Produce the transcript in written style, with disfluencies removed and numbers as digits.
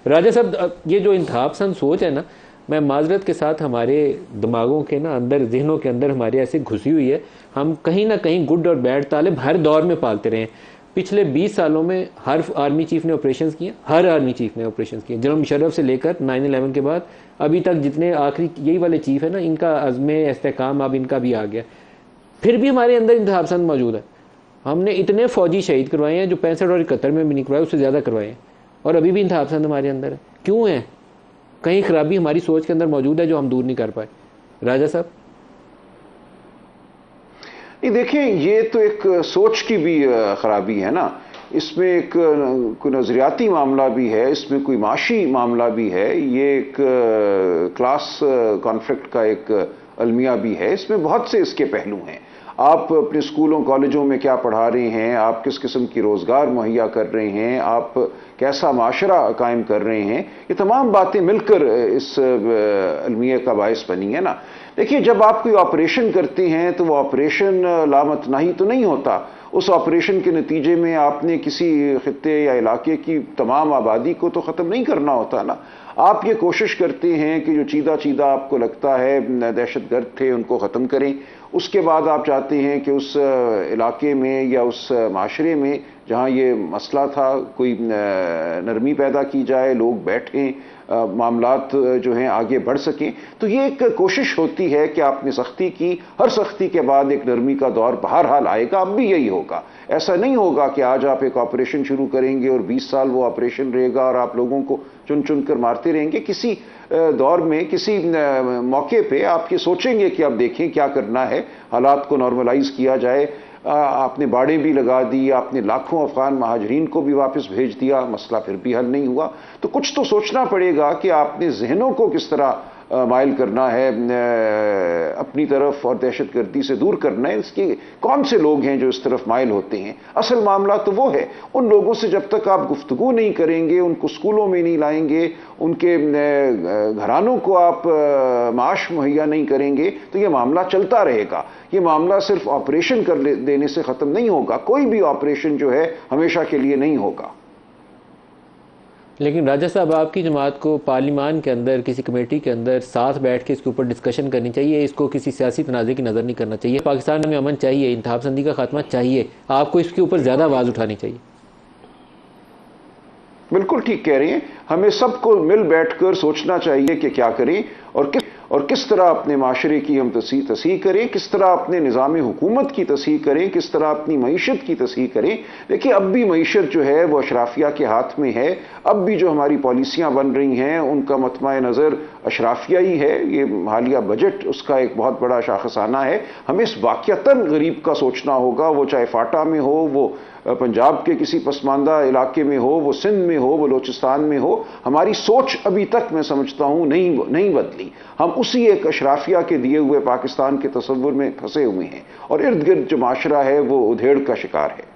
راجہ صاحب یہ جو انتہا پسند سوچ ہے نا، میں معذرت کے ساتھ ہمارے دماغوں کے نا اندر، ذہنوں کے اندر ہمارے ایسے گھسی ہوئی ہے، ہم کہیں نہ کہیں گڈ اور بیڈ طالب ہر دور میں پالتے رہے ہیں۔ پچھلے 20 سالوں میں ہر آرمی چیف نے آپریشنز کیے، ہر آرمی چیف نے آپریشنز کیے، جنرل مشرف سے لے کر 9/11 کے بعد ابھی تک جتنے آخری یہی والے چیف ہیں نا، ان کا عزم استحکام اب ان کا بھی آ گیا۔ پھر بھی ہمارے اندر انتہا پسند موجود ہے۔ ہم نے اتنے فوجی شہید کروائے ہیں جو 65 اور 71 میں بھی نہیں کروائے، اس سے زیادہ کروائے ہیں، اور ابھی بھی انتہا پسند ہمارے اندر ہے۔ کیوں ہے؟ کہیں خرابی ہماری سوچ کے اندر موجود ہے جو ہم دور نہیں کر پائے۔ راجہ صاحب نہیں، دیکھیں یہ تو ایک سوچ کی بھی خرابی ہے نا، اس میں ایک کوئی نظریاتی معاملہ بھی ہے، اس میں کوئی معاشی معاملہ بھی ہے، یہ ایک کلاس کانفلکٹ کا ایک المیہ بھی ہے، اس میں بہت سے اس کے پہلو ہیں۔ آپ اپنے اسکولوں کالجوں میں کیا پڑھا رہے ہیں، آپ کس قسم کی روزگار مہیا کر رہے ہیں، آپ کیسا معاشرہ قائم کر رہے ہیں، یہ تمام باتیں مل کر اس المیہ کا باعث بنی ہے نا۔ دیکھیے جب آپ کوئی آپریشن کرتے ہیں تو وہ آپریشن لامتناہی تو نہیں ہوتا، اس آپریشن کے نتیجے میں آپ نے کسی خطے یا علاقے کی تمام آبادی کو تو ختم نہیں کرنا ہوتا نا۔ آپ یہ کوشش کرتے ہیں کہ جو چیدہ آپ کو لگتا ہے دہشت گرد تھے ان کو ختم کریں، اس کے بعد آپ چاہتے ہیں کہ اس علاقے میں یا اس معاشرے میں جہاں یہ مسئلہ تھا کوئی نرمی پیدا کی جائے، لوگ بیٹھیں، معاملات جو ہیں آگے بڑھ سکیں۔ تو یہ ایک کوشش ہوتی ہے کہ آپ نے سختی کی، ہر سختی کے بعد ایک نرمی کا دور بہرحال آئے گا، اب بھی یہی ہوگا۔ ایسا نہیں ہوگا کہ آج آپ ایک آپریشن شروع کریں گے اور 20 سال وہ آپریشن رہے گا اور آپ لوگوں کو چن چن کر مارتے رہیں گے۔ کسی دور میں کسی موقع پہ آپ یہ سوچیں گے کہ اب دیکھیں کیا کرنا ہے، حالات کو نارملائز کیا جائے۔ آپ نے باڑیں بھی لگا دی، آپ نے لاکھوں افغان مہاجرین کو بھی واپس بھیج دیا، مسئلہ پھر بھی حل نہیں ہوا۔ تو کچھ تو سوچنا پڑے گا کہ آپ نے ذہنوں کو کس طرح مائل کرنا ہے اپنی طرف اور دہشت گردی سے دور کرنا ہے۔ اس کے کون سے لوگ ہیں جو اس طرف مائل ہوتے ہیں؟ اصل معاملہ تو وہ ہے، ان لوگوں سے جب تک آپ گفتگو نہیں کریں گے، ان کو اسکولوں میں نہیں لائیں گے، ان کے گھرانوں کو آپ معاش مہیا نہیں کریں گے تو یہ معاملہ چلتا رہے گا۔ یہ معاملہ صرف آپریشن کر دینے سے ختم نہیں ہوگا، کوئی بھی آپریشن جو ہے ہمیشہ کے لیے نہیں ہوگا۔ لیکن راجہ صاحب آپ کی جماعت کو پارلیمان کے اندر کسی کمیٹی کے اندر ساتھ بیٹھ کے اس کے اوپر ڈسکشن کرنی چاہیے، اس کو کسی سیاسی تنازع کی نظر نہیں کرنا چاہیے۔ پاکستان میں امن چاہیے، انتہا پسندی کا خاتمہ چاہیے، آپ کو اس کے اوپر زیادہ آواز اٹھانی چاہیے۔ بالکل ٹھیک کہہ رہے ہیں، ہمیں سب کو مل بیٹھ کر سوچنا چاہیے کہ کیا کریں اور کس طرح اپنے معاشرے کی ہم تصحیح کریں، کس طرح اپنے نظام حکومت کی تصحیح کریں، کس طرح اپنی معیشت کی تصحیح کریں۔ دیکھیے اب بھی معیشت جو ہے وہ اشرافیہ کے ہاتھ میں ہے، اب بھی جو ہماری پالیسیاں بن رہی ہیں ان کا مطمع نظر اشرافیہ ہی ہے۔ یہ حالیہ بجٹ اس کا ایک بہت بڑا شاخسانہ ہے۔ ہمیں اس واقعتاً غریب کا سوچنا ہوگا، وہ چاہے فاٹا میں ہو، وہ پنجاب کے کسی پسماندہ علاقے میں ہو، وہ سندھ میں ہو، وہ بلوچستان میں ہو۔ ہماری سوچ ابھی تک میں سمجھتا ہوں نہیں بدلی۔ ہم اسی ایک اشرافیہ کے دیے ہوئے پاکستان کے تصور میں پھنسے ہوئے ہیں اور ارد گرد جو معاشرہ ہے وہ ادھیڑ کا شکار ہے۔